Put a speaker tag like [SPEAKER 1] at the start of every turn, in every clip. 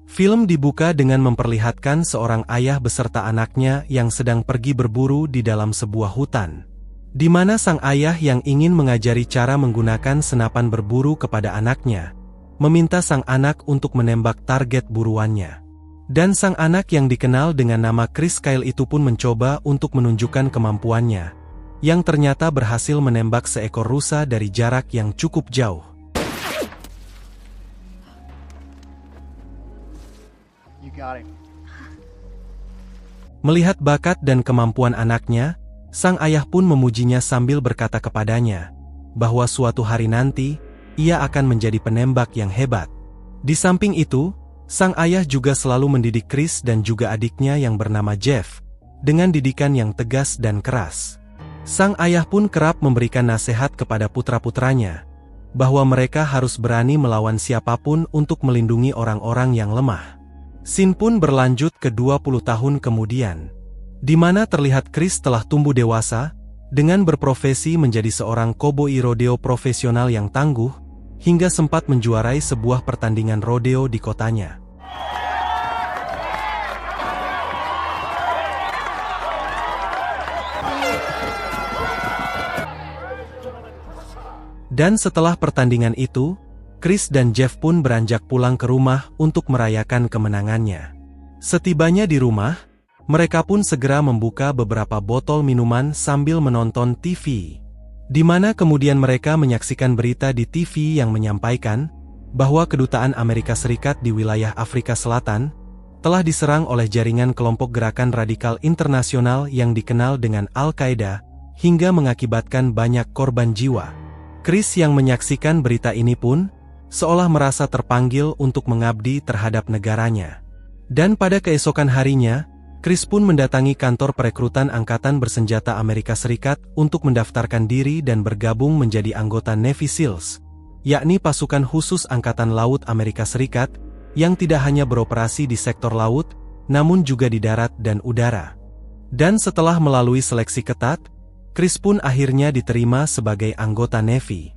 [SPEAKER 1] Film dibuka dengan memperlihatkan seorang ayah beserta anaknya yang sedang pergi berburu di dalam sebuah hutan, di mana sang ayah yang ingin mengajari cara menggunakan senapan berburu kepada anaknya, meminta sang anak untuk menembak target buruannya. Dan sang anak yang dikenal dengan nama Chris Kyle itu pun mencoba untuk menunjukkan kemampuannya, yang ternyata berhasil menembak seekor rusa dari jarak yang cukup jauh. Melihat bakat dan kemampuan anaknya, sang ayah pun memujinya sambil berkata kepadanya, bahwa suatu hari nanti, ia akan menjadi penembak yang hebat. Di samping itu, sang ayah juga selalu mendidik Chris dan juga adiknya yang bernama Jeff, dengan didikan yang tegas dan keras. Sang ayah pun kerap memberikan nasihat kepada putra-putranya, bahwa mereka harus berani melawan siapapun untuk melindungi orang-orang yang lemah. Scene pun berlanjut ke 20 tahun kemudian, di mana terlihat Chris telah tumbuh dewasa, dengan berprofesi menjadi seorang koboi rodeo profesional yang tangguh, hingga sempat menjuarai sebuah pertandingan rodeo di kotanya. Dan setelah pertandingan itu, Chris dan Jeff pun beranjak pulang ke rumah untuk merayakan kemenangannya. Setibanya di rumah, mereka pun segera membuka beberapa botol minuman sambil menonton TV. Di mana kemudian mereka menyaksikan berita di TV yang menyampaikan bahwa kedutaan Amerika Serikat di wilayah Afrika Selatan telah diserang oleh jaringan kelompok gerakan radikal internasional yang dikenal dengan Al-Qaeda, hingga mengakibatkan banyak korban jiwa. Chris yang menyaksikan berita ini pun seolah merasa terpanggil untuk mengabdi terhadap negaranya. Dan pada keesokan harinya, Chris pun mendatangi kantor perekrutan Angkatan Bersenjata Amerika Serikat untuk mendaftarkan diri dan bergabung menjadi anggota Navy SEALs, yakni pasukan khusus Angkatan Laut Amerika Serikat, yang tidak hanya beroperasi di sektor laut, namun juga di darat dan udara. Dan setelah melalui seleksi ketat, Chris pun akhirnya diterima sebagai anggota Navy.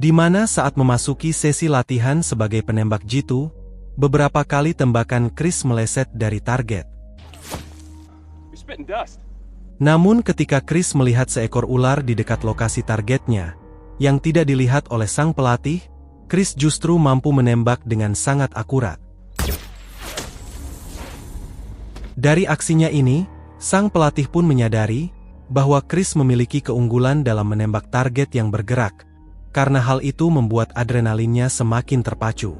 [SPEAKER 1] Di mana saat memasuki sesi latihan sebagai penembak jitu, beberapa kali tembakan Chris meleset dari target. Namun ketika Chris melihat seekor ular di dekat lokasi targetnya, yang tidak dilihat oleh sang pelatih, Chris justru mampu menembak dengan sangat akurat. Dari aksinya ini, sang pelatih pun menyadari bahwa Chris memiliki keunggulan dalam menembak target yang bergerak, karena hal itu membuat adrenalinnya semakin terpacu.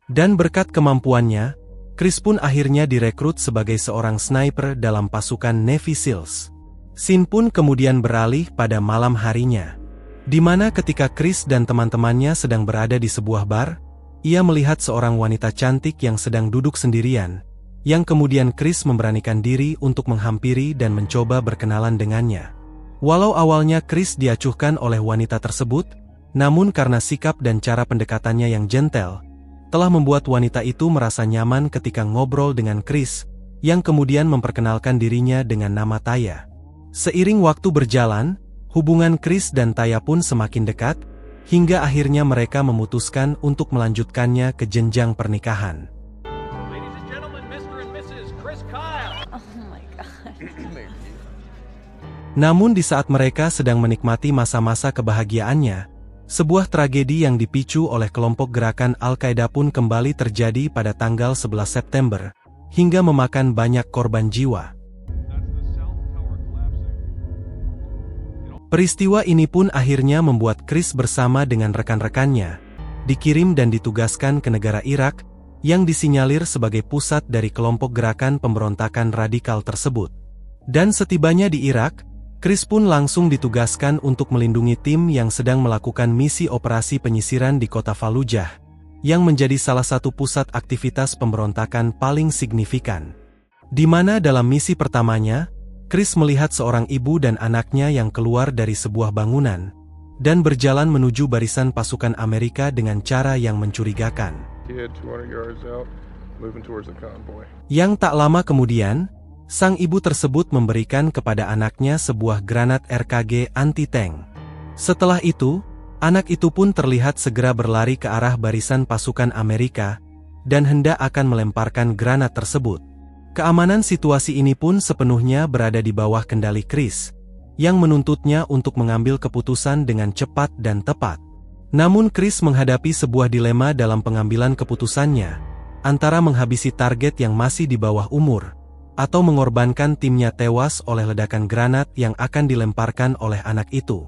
[SPEAKER 1] Dan berkat kemampuannya, Chris pun akhirnya direkrut sebagai seorang sniper dalam pasukan Navy SEALs. Scene pun kemudian beralih pada malam harinya, di mana ketika Chris dan teman-temannya sedang berada di sebuah bar, ia melihat seorang wanita cantik yang sedang duduk sendirian, yang kemudian Chris memberanikan diri untuk menghampiri dan mencoba berkenalan dengannya. Walau awalnya Chris diacuhkan oleh wanita tersebut, namun karena sikap dan cara pendekatannya yang gentle, telah membuat wanita itu merasa nyaman ketika ngobrol dengan Chris, yang kemudian memperkenalkan dirinya dengan nama Taya. Seiring waktu berjalan, hubungan Chris dan Taya pun semakin dekat, hingga akhirnya mereka memutuskan untuk melanjutkannya ke jenjang pernikahan. Namun di saat mereka sedang menikmati masa-masa kebahagiaannya, sebuah tragedi yang dipicu oleh kelompok gerakan Al-Qaeda pun kembali terjadi pada tanggal 11 September, hingga memakan banyak korban jiwa. Peristiwa ini pun akhirnya membuat Chris bersama dengan rekan-rekannya dikirim dan ditugaskan ke negara Irak, yang disinyalir sebagai pusat dari kelompok gerakan pemberontakan radikal tersebut. Dan setibanya di Irak, Chris pun langsung ditugaskan untuk melindungi tim yang sedang melakukan misi operasi penyisiran di kota Fallujah, yang menjadi salah satu pusat aktivitas pemberontakan paling signifikan. Di mana dalam misi pertamanya, Chris melihat seorang ibu dan anaknya yang keluar dari sebuah bangunan, dan berjalan menuju barisan pasukan Amerika dengan cara yang mencurigakan. Yang tak lama kemudian, Sang ibu tersebut memberikan kepada anaknya sebuah granat RKG anti-tank. Setelah itu, anak itu pun terlihat segera berlari ke arah barisan pasukan Amerika, dan hendak akan melemparkan granat tersebut. Keamanan situasi ini pun sepenuhnya berada di bawah kendali Chris, yang menuntutnya untuk mengambil keputusan dengan cepat dan tepat. Namun Chris menghadapi sebuah dilema dalam pengambilan keputusannya, antara menghabisi target yang masih di bawah umur, atau mengorbankan timnya tewas oleh ledakan granat yang akan dilemparkan oleh anak itu.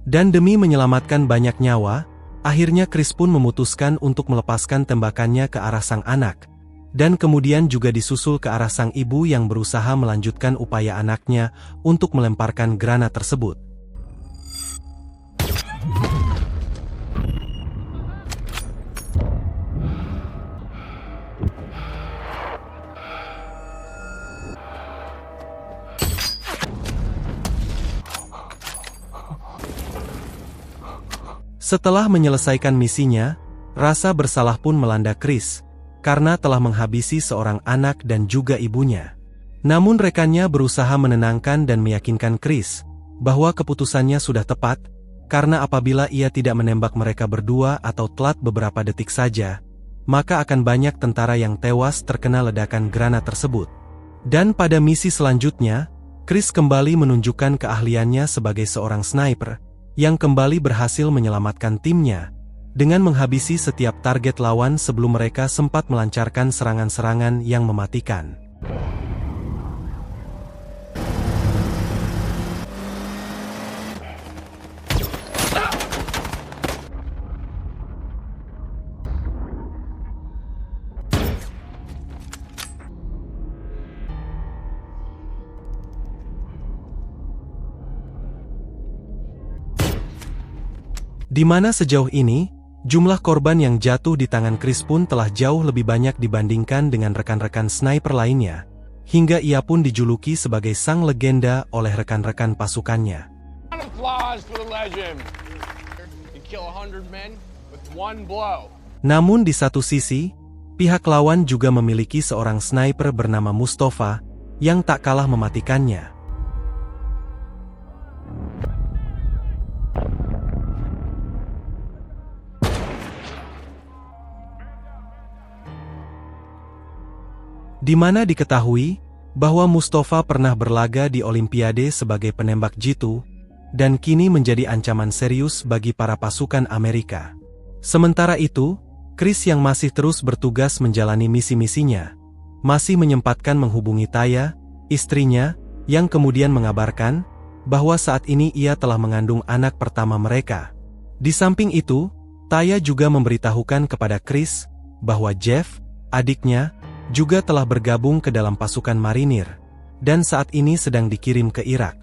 [SPEAKER 1] Dan demi menyelamatkan banyak nyawa, akhirnya Chris pun memutuskan untuk melepaskan tembakannya ke arah sang anak, dan kemudian juga disusul ke arah sang ibu yang berusaha melanjutkan upaya anaknya untuk melemparkan granat tersebut. Setelah menyelesaikan misinya, rasa bersalah pun melanda Chris, karena telah menghabisi seorang anak dan juga ibunya. Namun rekannya berusaha menenangkan dan meyakinkan Chris, bahwa keputusannya sudah tepat, karena apabila ia tidak menembak mereka berdua atau telat beberapa detik saja, maka akan banyak tentara yang tewas terkena ledakan granat tersebut. Dan pada misi selanjutnya, Chris kembali menunjukkan keahliannya sebagai seorang sniper, yang kembali berhasil menyelamatkan timnya, dengan menghabisi setiap target lawan sebelum mereka sempat melancarkan serangan-serangan yang mematikan. Di mana sejauh ini, jumlah korban yang jatuh di tangan Chris pun telah jauh lebih banyak dibandingkan dengan rekan-rekan sniper lainnya, hingga ia pun dijuluki sebagai sang legenda oleh rekan-rekan pasukannya. Namun di satu sisi, pihak lawan juga memiliki seorang sniper bernama Mustafa, yang tak kalah mematikannya. Di mana diketahui bahwa Mustafa pernah berlaga di Olimpiade sebagai penembak jitu, dan kini menjadi ancaman serius bagi para pasukan Amerika. Sementara itu, Chris yang masih terus bertugas menjalani misi-misinya, masih menyempatkan menghubungi Taya, istrinya, yang kemudian mengabarkan bahwa saat ini ia telah mengandung anak pertama mereka. Di samping itu, Taya juga memberitahukan kepada Chris bahwa Jeff, adiknya, juga telah bergabung ke dalam pasukan marinir, dan saat ini sedang dikirim ke Irak.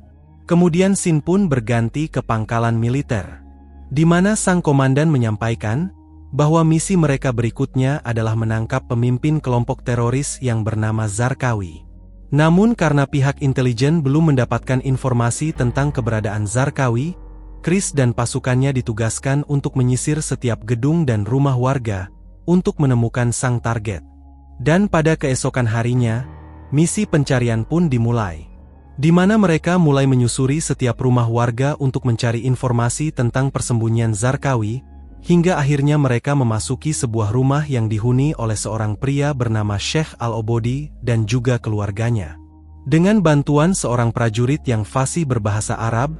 [SPEAKER 1] Kemudian Sin pun berganti ke pangkalan militer, di mana sang komandan menyampaikan bahwa misi mereka berikutnya adalah menangkap pemimpin kelompok teroris yang bernama Zarqawi. Namun karena pihak intelijen belum mendapatkan informasi tentang keberadaan Zarqawi, Chris dan pasukannya ditugaskan untuk menyisir setiap gedung dan rumah warga untuk menemukan sang target. Dan pada keesokan harinya, misi pencarian pun dimulai, di mana mereka mulai menyusuri setiap rumah warga untuk mencari informasi tentang persembunyian Zarqawi, hingga akhirnya mereka memasuki sebuah rumah yang dihuni oleh seorang pria bernama Sheikh Al-Obodi dan juga keluarganya. Dengan bantuan seorang prajurit yang fasih berbahasa Arab,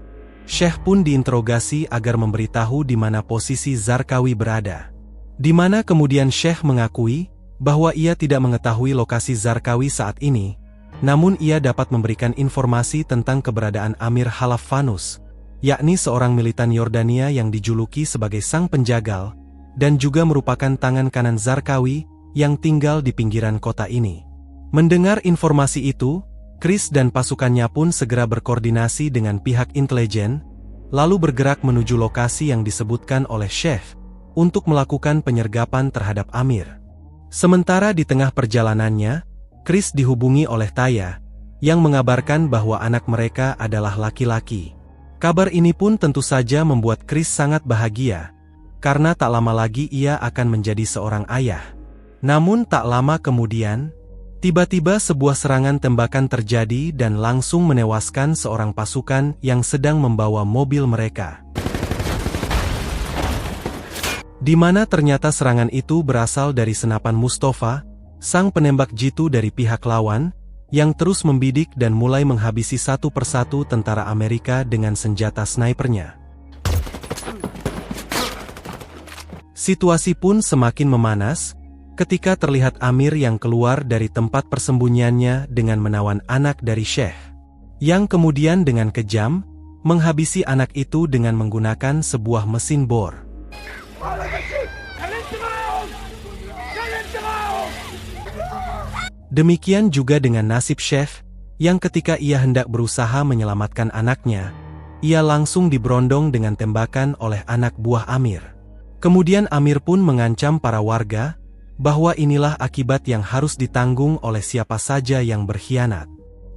[SPEAKER 1] Sheikh pun diinterogasi agar memberitahu di mana posisi Zarqawi berada. Di mana kemudian Sheikh mengakui bahwa ia tidak mengetahui lokasi Zarqawi saat ini, namun ia dapat memberikan informasi tentang keberadaan Amir Halafanus, yakni seorang militan Yordania yang dijuluki sebagai sang penjagal, dan juga merupakan tangan kanan Zarqawi yang tinggal di pinggiran kota ini. Mendengar informasi itu, Chris dan pasukannya pun segera berkoordinasi dengan pihak intelijen, lalu bergerak menuju lokasi yang disebutkan oleh Sheikh, untuk melakukan penyergapan terhadap Amir. Sementara di tengah perjalanannya, Chris dihubungi oleh Taya, yang mengabarkan bahwa anak mereka adalah laki-laki. Kabar ini pun tentu saja membuat Chris sangat bahagia, karena tak lama lagi ia akan menjadi seorang ayah. Namun tak lama kemudian, Tiba-tiba sebuah serangan tembakan terjadi dan langsung menewaskan seorang pasukan yang sedang membawa mobil mereka. Di mana ternyata serangan itu berasal dari senapan Mustafa, sang penembak jitu dari pihak lawan, yang terus membidik dan mulai menghabisi satu persatu tentara Amerika dengan senjata snipernya. Situasi pun semakin memanas, ketika terlihat Amir yang keluar dari tempat persembunyiannya dengan menawan anak dari Syekh, yang kemudian dengan kejam, menghabisi anak itu dengan menggunakan sebuah mesin bor. Demikian juga dengan nasib Syekh, yang ketika ia hendak berusaha menyelamatkan anaknya, ia langsung diberondong dengan tembakan oleh anak buah Amir. Kemudian Amir pun mengancam para warga, bahwa inilah akibat yang harus ditanggung oleh siapa saja yang berkhianat.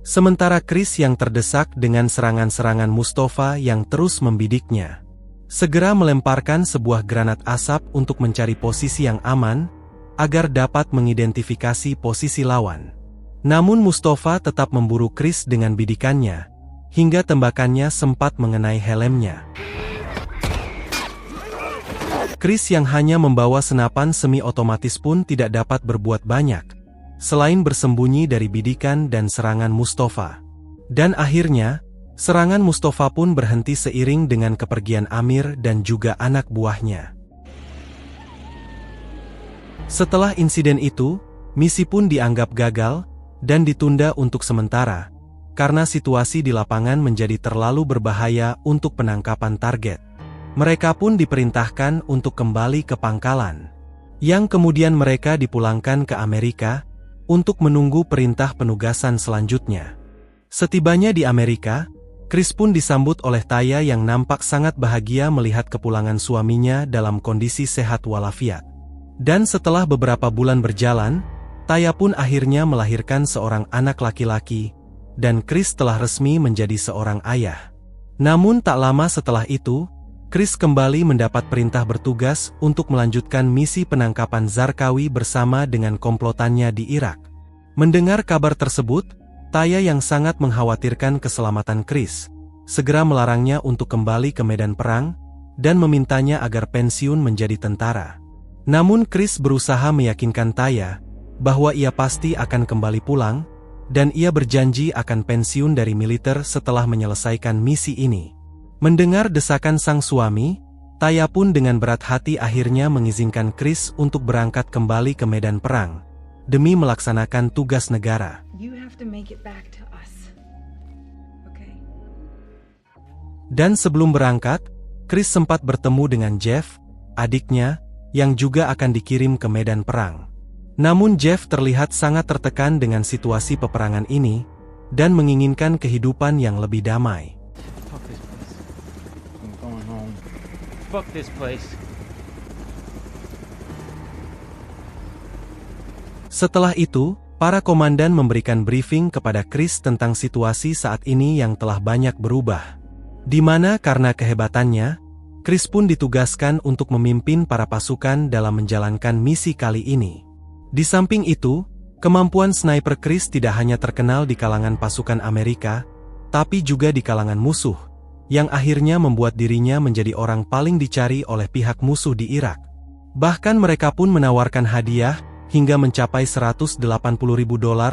[SPEAKER 1] Sementara Chris yang terdesak dengan serangan-serangan Mustafa yang terus membidiknya, segera melemparkan sebuah granat asap untuk mencari posisi yang aman, agar dapat mengidentifikasi posisi lawan. Namun Mustafa tetap memburu Chris dengan bidikannya, hingga tembakannya sempat mengenai helmnya. Chris yang hanya membawa senapan semi-otomatis pun tidak dapat berbuat banyak, selain bersembunyi dari bidikan dan serangan Mustafa. Dan akhirnya, serangan Mustafa pun berhenti seiring dengan kepergian Amir dan juga anak buahnya. Setelah insiden itu, misi pun dianggap gagal, dan ditunda untuk sementara, karena situasi di lapangan menjadi terlalu berbahaya untuk penangkapan target. Mereka pun diperintahkan untuk kembali ke pangkalan, yang kemudian mereka dipulangkan ke Amerika, untuk menunggu perintah penugasan selanjutnya. Setibanya di Amerika, Chris pun disambut oleh Taya yang nampak sangat bahagia melihat kepulangan suaminya dalam kondisi sehat walafiat. Dan setelah beberapa bulan berjalan, Taya pun akhirnya melahirkan seorang anak laki-laki, dan Chris telah resmi menjadi seorang ayah. Namun tak lama setelah itu, Chris kembali mendapat perintah bertugas untuk melanjutkan misi penangkapan Zarqawi bersama dengan komplotannya di Irak. Mendengar kabar tersebut, Taya yang sangat mengkhawatirkan keselamatan Chris, segera melarangnya untuk kembali ke medan perang, dan memintanya agar pensiun menjadi tentara. Namun Chris berusaha meyakinkan Taya, bahwa ia pasti akan kembali pulang, dan ia berjanji akan pensiun dari militer setelah menyelesaikan misi ini. Mendengar desakan sang suami, Taya pun dengan berat hati akhirnya mengizinkan Chris untuk berangkat kembali ke medan perang, demi melaksanakan tugas negara. Dan sebelum berangkat, Chris sempat bertemu dengan Jeff, adiknya, yang juga akan dikirim ke medan perang. Namun Jeff terlihat sangat tertekan dengan situasi peperangan ini, dan menginginkan kehidupan yang lebih damai. Setelah itu, para komandan memberikan briefing kepada Chris tentang situasi saat ini yang telah banyak berubah. Di mana karena kehebatannya, Chris pun ditugaskan untuk memimpin para pasukan dalam menjalankan misi kali ini. Di samping itu, kemampuan sniper Chris tidak hanya terkenal di kalangan pasukan Amerika, tapi juga di kalangan musuh, yang akhirnya membuat dirinya menjadi orang paling dicari oleh pihak musuh di Irak. Bahkan mereka pun menawarkan hadiah, hingga mencapai $180.000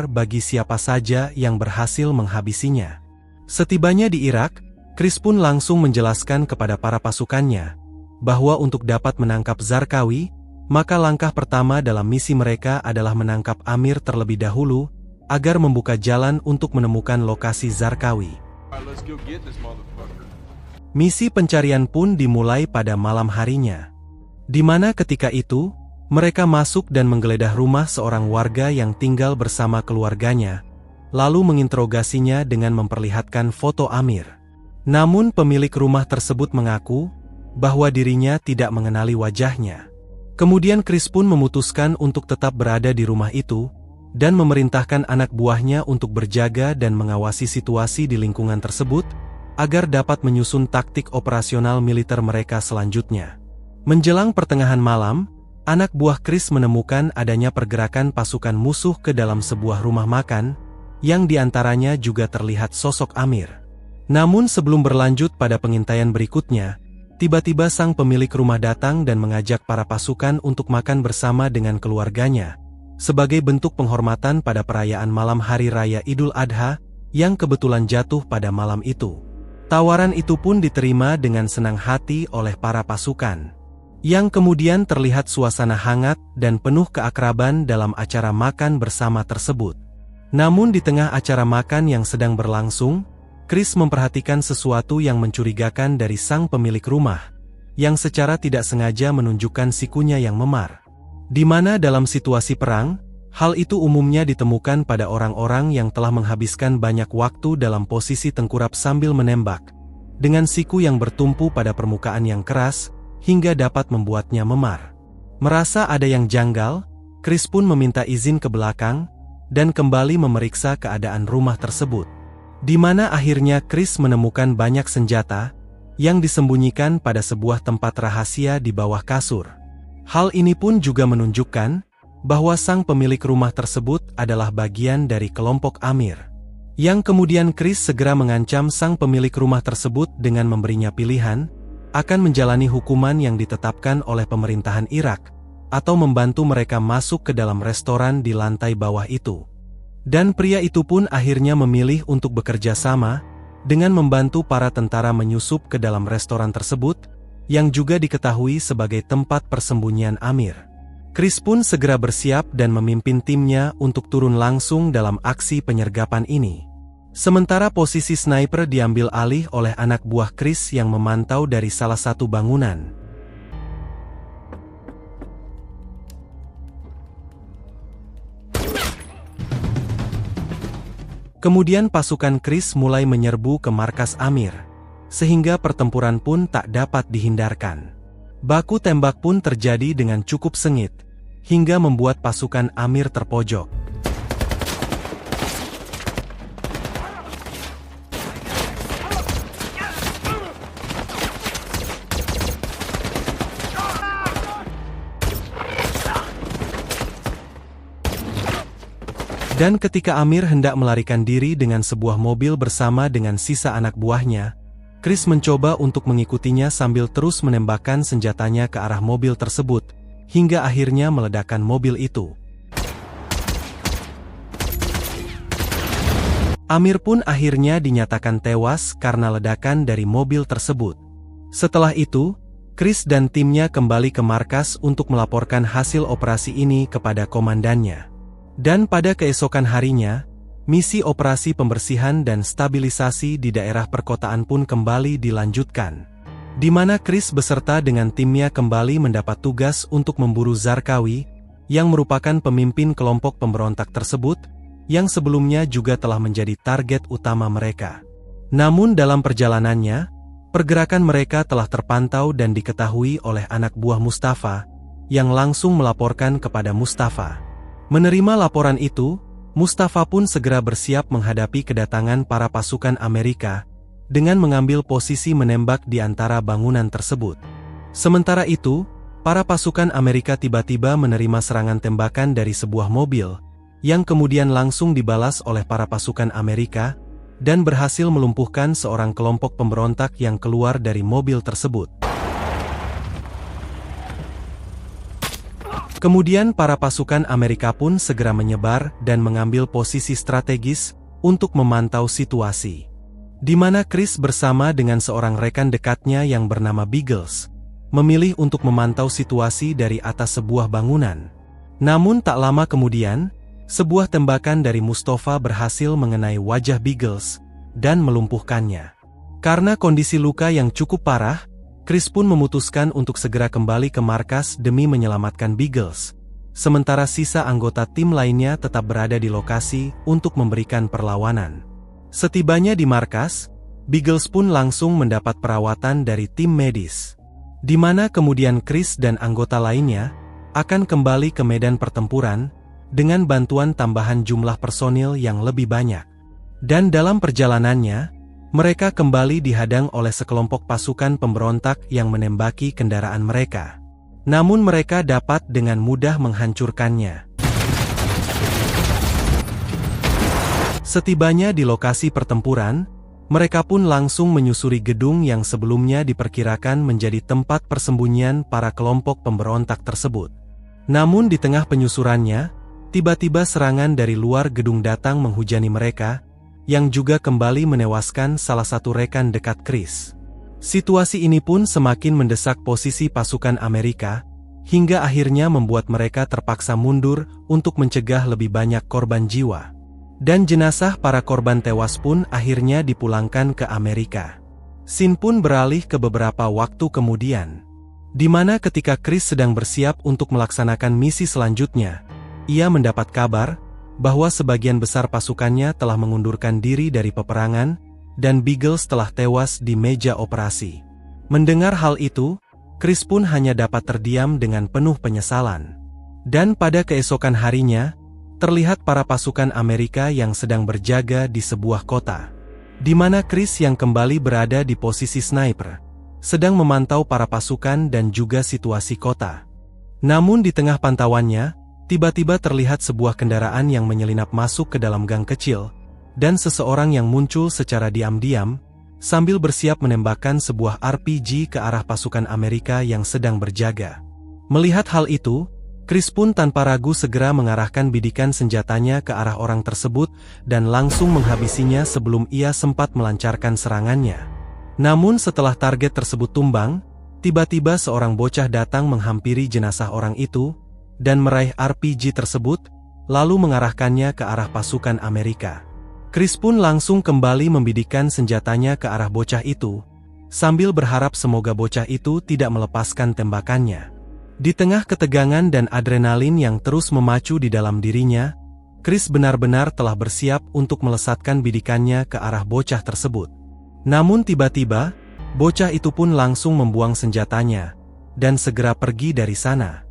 [SPEAKER 1] bagi siapa saja yang berhasil menghabisinya. Setibanya di Irak, Chris pun langsung menjelaskan kepada para pasukannya, bahwa untuk dapat menangkap Zarqawi, maka langkah pertama dalam misi mereka adalah menangkap Amir terlebih dahulu, agar membuka jalan untuk menemukan lokasi Zarqawi. Misi pencarian pun dimulai pada malam harinya, di mana ketika itu, mereka masuk dan menggeledah rumah seorang warga yang tinggal bersama keluarganya, lalu menginterogasinya dengan memperlihatkan foto Amir. Namun pemilik rumah tersebut mengaku, bahwa dirinya tidak mengenali wajahnya. Kemudian Chris pun memutuskan untuk tetap berada di rumah itu, dan memerintahkan anak buahnya untuk berjaga dan mengawasi situasi di lingkungan tersebut, agar dapat menyusun taktik operasional militer mereka selanjutnya. Menjelang pertengahan malam, anak buah Chris menemukan adanya pergerakan pasukan musuh ke dalam sebuah rumah makan, yang diantaranya juga terlihat sosok Amir. Namun sebelum berlanjut pada pengintaian berikutnya, tiba-tiba sang pemilik rumah datang dan mengajak para pasukan untuk makan bersama dengan keluarganya, sebagai bentuk penghormatan pada perayaan malam Hari Raya Idul Adha, yang kebetulan jatuh pada malam itu. Tawaran itu pun diterima dengan senang hati oleh para pasukan, yang kemudian terlihat suasana hangat dan penuh keakraban dalam acara makan bersama tersebut. Namun di tengah acara makan yang sedang berlangsung, Chris memperhatikan sesuatu yang mencurigakan dari sang pemilik rumah, yang secara tidak sengaja menunjukkan sikunya yang memar. Di mana dalam situasi perang, hal itu umumnya ditemukan pada orang-orang yang telah menghabiskan banyak waktu dalam posisi tengkurap sambil menembak, dengan siku yang bertumpu pada permukaan yang keras, hingga dapat membuatnya memar. Merasa ada yang janggal, Chris pun meminta izin ke belakang, dan kembali memeriksa keadaan rumah tersebut. Di mana akhirnya Chris menemukan banyak senjata, yang disembunyikan pada sebuah tempat rahasia di bawah kasur. Hal ini pun juga menunjukkan bahwa sang pemilik rumah tersebut adalah bagian dari kelompok Amir. Yang kemudian Chris segera mengancam sang pemilik rumah tersebut dengan memberinya pilihan, akan menjalani hukuman yang ditetapkan oleh pemerintahan Irak, atau membantu mereka masuk ke dalam restoran di lantai bawah itu. Dan pria itu pun akhirnya memilih untuk bekerja sama, dengan membantu para tentara menyusup ke dalam restoran tersebut, yang juga diketahui sebagai tempat persembunyian Amir. Chris pun segera bersiap dan memimpin timnya untuk turun langsung dalam aksi penyergapan ini. Sementara posisi sniper diambil alih oleh anak buah Chris yang memantau dari salah satu bangunan. Kemudian pasukan Chris mulai menyerbu ke markas Amir, sehingga pertempuran pun tak dapat dihindarkan. Baku tembak pun terjadi dengan cukup sengit, hingga membuat pasukan Amir terpojok. Dan ketika Amir hendak melarikan diri dengan sebuah mobil bersama dengan sisa anak buahnya, Chris mencoba untuk mengikutinya sambil terus menembakkan senjatanya ke arah mobil tersebut, hingga akhirnya meledakkan mobil itu. Amir pun akhirnya dinyatakan tewas karena ledakan dari mobil tersebut. Setelah itu, Chris dan timnya kembali ke markas untuk melaporkan hasil operasi ini kepada komandannya. Dan pada keesokan harinya, misi operasi pembersihan dan stabilisasi di daerah perkotaan pun kembali dilanjutkan, di mana Chris beserta dengan timnya kembali mendapat tugas untuk memburu Zarqawi, yang merupakan pemimpin kelompok pemberontak tersebut, yang sebelumnya juga telah menjadi target utama mereka. Namun dalam perjalanannya, pergerakan mereka telah terpantau dan diketahui oleh anak buah Mustafa, yang langsung melaporkan kepada Mustafa. Menerima laporan itu, Mustafa pun segera bersiap menghadapi kedatangan para pasukan Amerika, dengan mengambil posisi menembak di antara bangunan tersebut. Sementara itu, para pasukan Amerika tiba-tiba menerima serangan tembakan dari sebuah mobil, yang kemudian langsung dibalas oleh para pasukan Amerika, dan berhasil melumpuhkan seorang kelompok pemberontak yang keluar dari mobil tersebut. Kemudian para pasukan Amerika pun segera menyebar dan mengambil posisi strategis untuk memantau situasi. Di mana Chris bersama dengan seorang rekan dekatnya yang bernama Biggles, memilih untuk memantau situasi dari atas sebuah bangunan. Namun tak lama kemudian, sebuah tembakan dari Mustafa berhasil mengenai wajah Biggles dan melumpuhkannya. Karena kondisi luka yang cukup parah, Chris pun memutuskan untuk segera kembali ke markas demi menyelamatkan Biggles. Sementara sisa anggota tim lainnya tetap berada di lokasi untuk memberikan perlawanan. Setibanya di markas, Biggles pun langsung mendapat perawatan dari tim medis. Di mana kemudian Chris dan anggota lainnya akan kembali ke medan pertempuran dengan bantuan tambahan jumlah personil yang lebih banyak. Dan dalam perjalanannya, mereka kembali dihadang oleh sekelompok pasukan pemberontak yang menembaki kendaraan mereka. namun mereka dapat dengan mudah menghancurkannya. Setibanya di lokasi pertempuran, mereka pun langsung menyusuri gedung yang sebelumnya diperkirakan menjadi tempat persembunyian para kelompok pemberontak tersebut. Namun di tengah penyusurannya, tiba-tiba serangan dari luar gedung datang menghujani mereka, yang juga kembali menewaskan salah satu rekan dekat Chris. Situasi ini pun semakin mendesak posisi pasukan Amerika, hingga akhirnya membuat mereka terpaksa mundur untuk mencegah lebih banyak korban jiwa. Dan jenazah para korban tewas pun akhirnya dipulangkan ke Amerika. Scene pun beralih ke beberapa waktu kemudian, di mana ketika Chris sedang bersiap untuk melaksanakan misi selanjutnya, ia mendapat kabar bahwa sebagian besar pasukannya telah mengundurkan diri dari peperangan, dan Biggles telah tewas di meja operasi. Mendengar hal itu, Chris pun hanya dapat terdiam dengan penuh penyesalan. Dan pada keesokan harinya, terlihat para pasukan Amerika yang sedang berjaga di sebuah kota, di mana Chris yang kembali berada di posisi sniper, sedang memantau para pasukan dan juga situasi kota. Namun di tengah pantauannya, tiba-tiba terlihat sebuah kendaraan yang menyelinap masuk ke dalam gang kecil, dan seseorang yang muncul secara diam-diam, sambil bersiap menembakkan sebuah RPG ke arah pasukan Amerika yang sedang berjaga. Melihat hal itu, Chris pun tanpa ragu segera mengarahkan bidikan senjatanya ke arah orang tersebut dan langsung menghabisinya sebelum ia sempat melancarkan serangannya. Namun setelah target tersebut tumbang, tiba-tiba seorang bocah datang menghampiri jenazah orang itu dan meraih RPG tersebut, lalu mengarahkannya ke arah pasukan Amerika. Chris pun langsung kembali membidikan senjatanya ke arah bocah itu, sambil berharap semoga bocah itu tidak melepaskan tembakannya. Di tengah ketegangan dan adrenalin yang terus memacu di dalam dirinya, Chris benar-benar telah bersiap untuk melesatkan bidikannya ke arah bocah tersebut. Namun tiba-tiba, bocah itu pun langsung membuang senjatanya, dan segera pergi dari sana.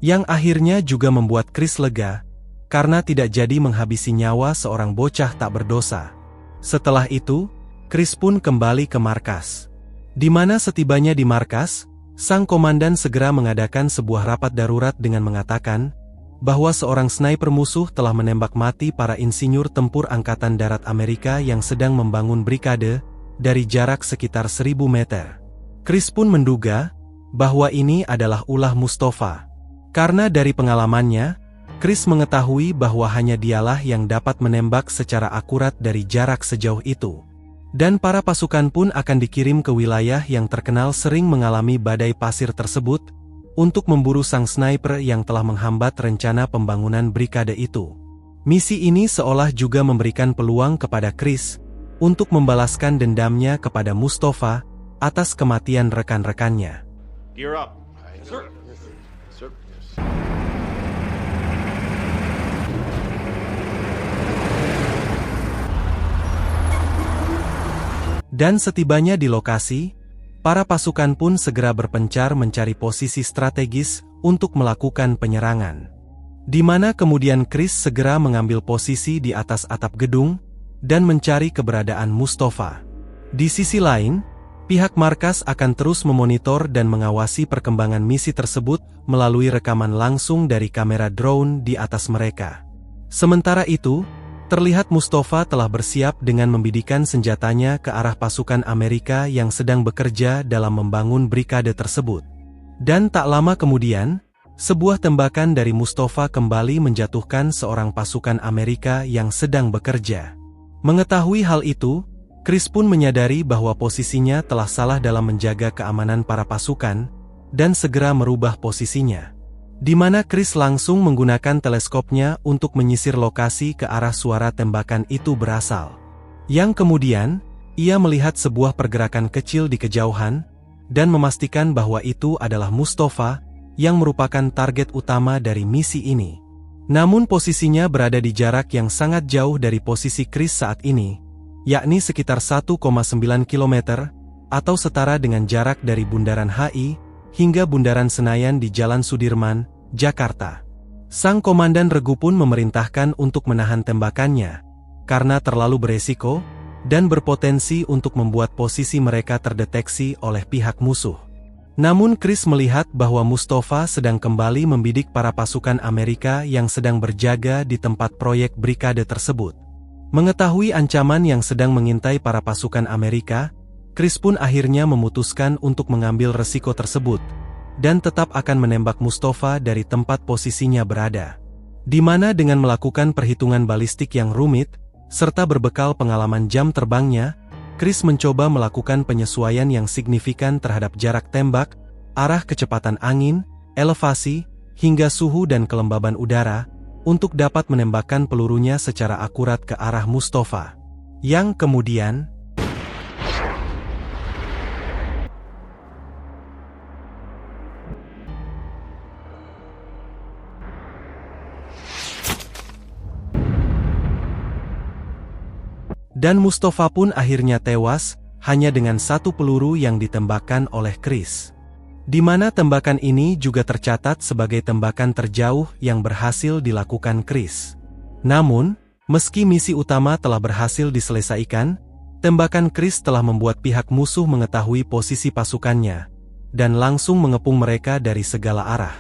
[SPEAKER 1] Yang akhirnya juga membuat Chris lega, karena tidak jadi menghabisi nyawa seorang bocah tak berdosa. Setelah itu, Chris pun kembali ke markas. Di mana setibanya di markas, sang komandan segera mengadakan sebuah rapat darurat dengan mengatakan bahwa seorang sniper musuh telah menembak mati para insinyur tempur Angkatan Darat Amerika yang sedang membangun brigade dari jarak sekitar 1000 meter. Chris pun menduga bahwa ini adalah ulah Mustafa. Karena dari pengalamannya, Chris mengetahui bahwa hanya dialah yang dapat menembak secara akurat dari jarak sejauh itu. Dan para pasukan pun akan dikirim ke wilayah yang terkenal sering mengalami badai pasir tersebut, untuk memburu sang sniper yang telah menghambat rencana pembangunan brigade itu. Misi ini seolah juga memberikan peluang kepada Chris, untuk membalaskan dendamnya kepada Mustafa, atas kematian rekan-rekannya.
[SPEAKER 2] Gear up. Yes, sir. Yes, sir.
[SPEAKER 1] Dan setibanya di lokasi, para pasukan pun segera berpencar mencari posisi strategis untuk melakukan penyerangan. Di mana kemudian Chris segera mengambil posisi di atas atap gedung dan mencari keberadaan Mustafa. Di sisi lain, pihak markas akan terus memonitor dan mengawasi perkembangan misi tersebut melalui rekaman langsung dari kamera drone di atas mereka. Sementara itu, terlihat Mustafa telah bersiap dengan membidikan senjatanya ke arah pasukan Amerika yang sedang bekerja dalam membangun brigade tersebut. Dan tak lama kemudian, sebuah tembakan dari Mustafa kembali menjatuhkan seorang pasukan Amerika yang sedang bekerja. Mengetahui hal itu, Chris pun menyadari bahwa posisinya telah salah dalam menjaga keamanan para pasukan, dan segera merubah posisinya. Di mana Chris langsung menggunakan teleskopnya untuk menyisir lokasi ke arah suara tembakan itu berasal. Yang kemudian, ia melihat sebuah pergerakan kecil di kejauhan, dan memastikan bahwa itu adalah Mustafa, yang merupakan target utama dari misi ini. Namun posisinya berada di jarak yang sangat jauh dari posisi Chris saat ini, yakni sekitar 1,9 km, atau setara dengan jarak dari Bundaran HI, hingga Bundaran Senayan di Jalan Sudirman, Jakarta. Sang komandan regu pun memerintahkan untuk menahan tembakannya, karena terlalu beresiko, dan berpotensi untuk membuat posisi mereka terdeteksi oleh pihak musuh. Namun Chris melihat bahwa Mustafa sedang kembali membidik para pasukan Amerika yang sedang berjaga di tempat proyek Brigade tersebut. Mengetahui ancaman yang sedang mengintai para pasukan Amerika, Chris pun akhirnya memutuskan untuk mengambil resiko tersebut, dan tetap akan menembak Mustafa dari tempat posisinya berada. Di mana dengan melakukan perhitungan balistik yang rumit, serta berbekal pengalaman jam terbangnya, Chris mencoba melakukan penyesuaian yang signifikan terhadap jarak tembak, arah kecepatan angin, elevasi, hingga suhu dan kelembaban udara, untuk dapat menembakkan pelurunya secara akurat ke arah Mustafa. Yang kemudian, dan Mustafa pun akhirnya tewas, hanya dengan satu peluru yang ditembakkan oleh Chris. Di mana tembakan ini juga tercatat sebagai tembakan terjauh yang berhasil dilakukan Chris. Namun, meski misi utama telah berhasil diselesaikan, tembakan Chris telah membuat pihak musuh mengetahui posisi pasukannya, dan langsung mengepung mereka dari segala arah.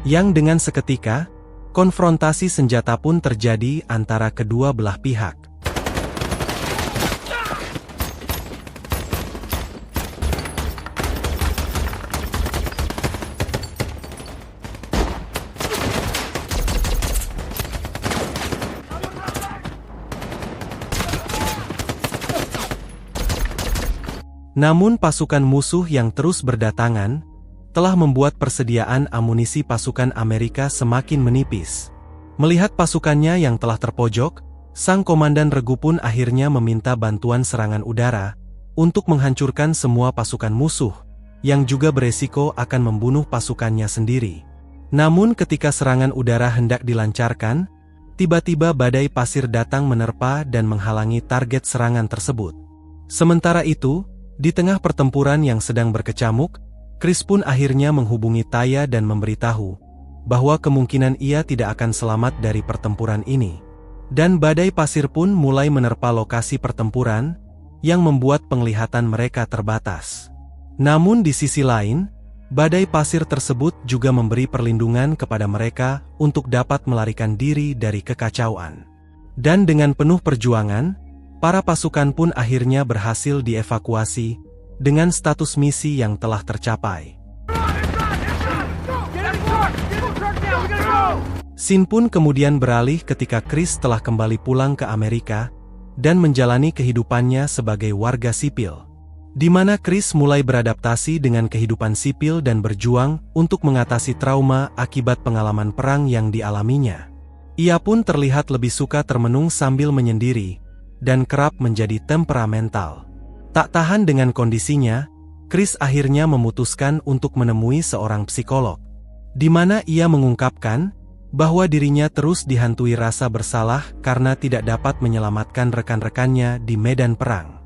[SPEAKER 1] Yang dengan seketika, konfrontasi senjata pun terjadi antara kedua belah pihak. Namun pasukan musuh yang terus berdatangan, telah membuat persediaan amunisi pasukan Amerika semakin menipis. Melihat pasukannya yang telah terpojok, sang komandan regu pun akhirnya meminta bantuan serangan udara, untuk menghancurkan semua pasukan musuh, yang juga beresiko akan membunuh pasukannya sendiri. Namun ketika serangan udara hendak dilancarkan, tiba-tiba badai pasir datang menerpa dan menghalangi target serangan tersebut. Sementara itu, di tengah pertempuran yang sedang berkecamuk, Chris pun akhirnya menghubungi Taya dan memberitahu bahwa kemungkinan ia tidak akan selamat dari pertempuran ini. Dan badai pasir pun mulai menerpa lokasi pertempuran, yang membuat penglihatan mereka terbatas. Namun di sisi lain, badai pasir tersebut juga memberi perlindungan kepada mereka untuk dapat melarikan diri dari kekacauan. Dan dengan penuh perjuangan, para pasukan pun akhirnya berhasil dievakuasi dengan status misi yang telah tercapai. Scene pun kemudian beralih ketika Chris telah kembali pulang ke Amerika dan menjalani kehidupannya sebagai warga sipil. Di mana Chris mulai beradaptasi dengan kehidupan sipil dan berjuang untuk mengatasi trauma akibat pengalaman perang yang dialaminya. Ia pun terlihat lebih suka termenung sambil menyendiri, dan kerap menjadi temperamental. Tak tahan dengan kondisinya, Chris akhirnya memutuskan untuk menemui seorang psikolog, di mana ia mengungkapkan bahwa dirinya terus dihantui rasa bersalah karena tidak dapat menyelamatkan rekan-rekannya di medan perang.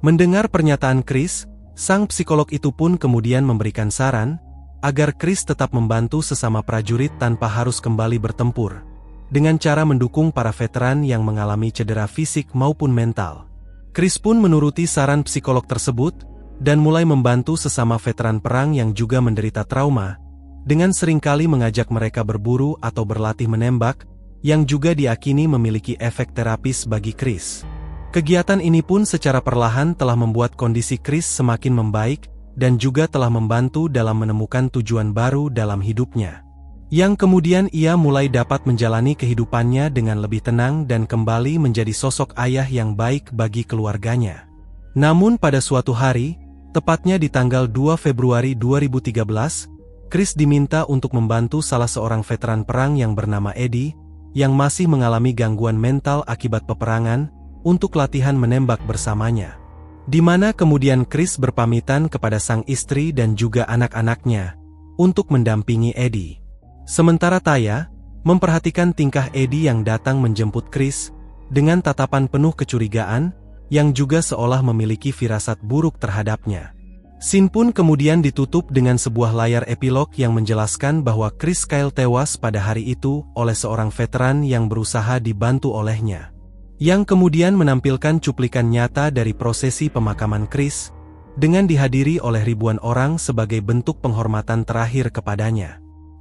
[SPEAKER 1] Mendengar pernyataan Chris, sang psikolog itu pun kemudian memberikan saran agar Chris tetap membantu sesama prajurit tanpa harus kembali bertempur, dengan cara mendukung para veteran yang mengalami cedera fisik maupun mental. Chris pun menuruti saran psikolog tersebut, dan mulai membantu sesama veteran perang yang juga menderita trauma, dengan seringkali mengajak mereka berburu atau berlatih menembak, yang juga diakini memiliki efek terapis bagi Chris. Kegiatan ini pun secara perlahan telah membuat kondisi Chris semakin membaik, dan juga telah membantu dalam menemukan tujuan baru dalam hidupnya. Yang kemudian ia mulai dapat menjalani kehidupannya dengan lebih tenang dan kembali menjadi sosok ayah yang baik bagi keluarganya. Namun pada suatu hari, tepatnya di tanggal 2 Februari 2013, Chris diminta untuk membantu salah seorang veteran perang yang bernama Eddie, yang masih mengalami gangguan mental akibat peperangan, untuk latihan menembak bersamanya. Di mana kemudian Chris berpamitan kepada sang istri dan juga anak-anaknya, untuk mendampingi Eddie. Sementara Taya memperhatikan tingkah Eddie yang datang menjemput Chris dengan tatapan penuh kecurigaan, yang juga seolah memiliki firasat buruk terhadapnya. Scene pun kemudian ditutup dengan sebuah layar epilog yang menjelaskan bahwa Chris Kyle tewas pada hari itu oleh seorang veteran yang berusaha dibantu olehnya. Yang kemudian menampilkan cuplikan nyata dari prosesi pemakaman Chris, dengan dihadiri oleh ribuan orang sebagai bentuk penghormatan terakhir kepadanya.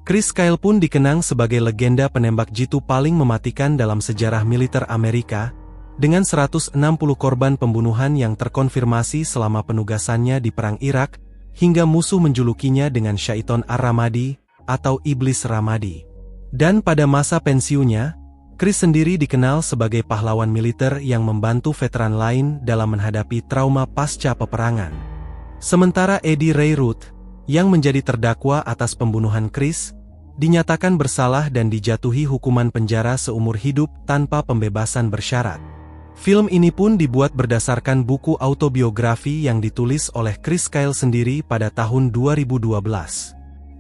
[SPEAKER 1] Chris Kyle pun dikenang sebagai legenda penembak jitu paling mematikan dalam sejarah militer Amerika, dengan 160 korban pembunuhan yang terkonfirmasi selama penugasannya di Perang Irak, hingga musuh menjulukinya dengan Syaiton Ar-Ramadi, atau Iblis Ramadi. Dan pada masa pensiunnya, Chris sendiri dikenal sebagai pahlawan militer yang membantu veteran lain dalam menghadapi trauma pasca peperangan. Sementara Eddie Ray Root, yang menjadi terdakwa atas pembunuhan Chris, dinyatakan bersalah dan dijatuhi hukuman penjara seumur hidup tanpa pembebasan bersyarat. Film ini pun dibuat berdasarkan buku autobiografi yang ditulis oleh Chris Kyle sendiri pada tahun 2012.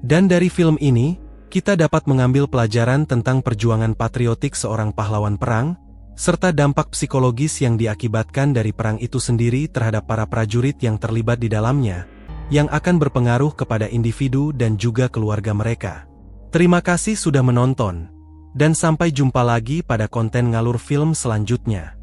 [SPEAKER 1] Dan dari film ini, kita dapat mengambil pelajaran tentang perjuangan patriotik seorang pahlawan perang, serta dampak psikologis yang diakibatkan dari perang itu sendiri terhadap para prajurit yang terlibat di dalamnya, yang akan berpengaruh kepada individu dan juga keluarga mereka. Terima kasih sudah menonton, dan sampai jumpa lagi pada konten ngalur film selanjutnya.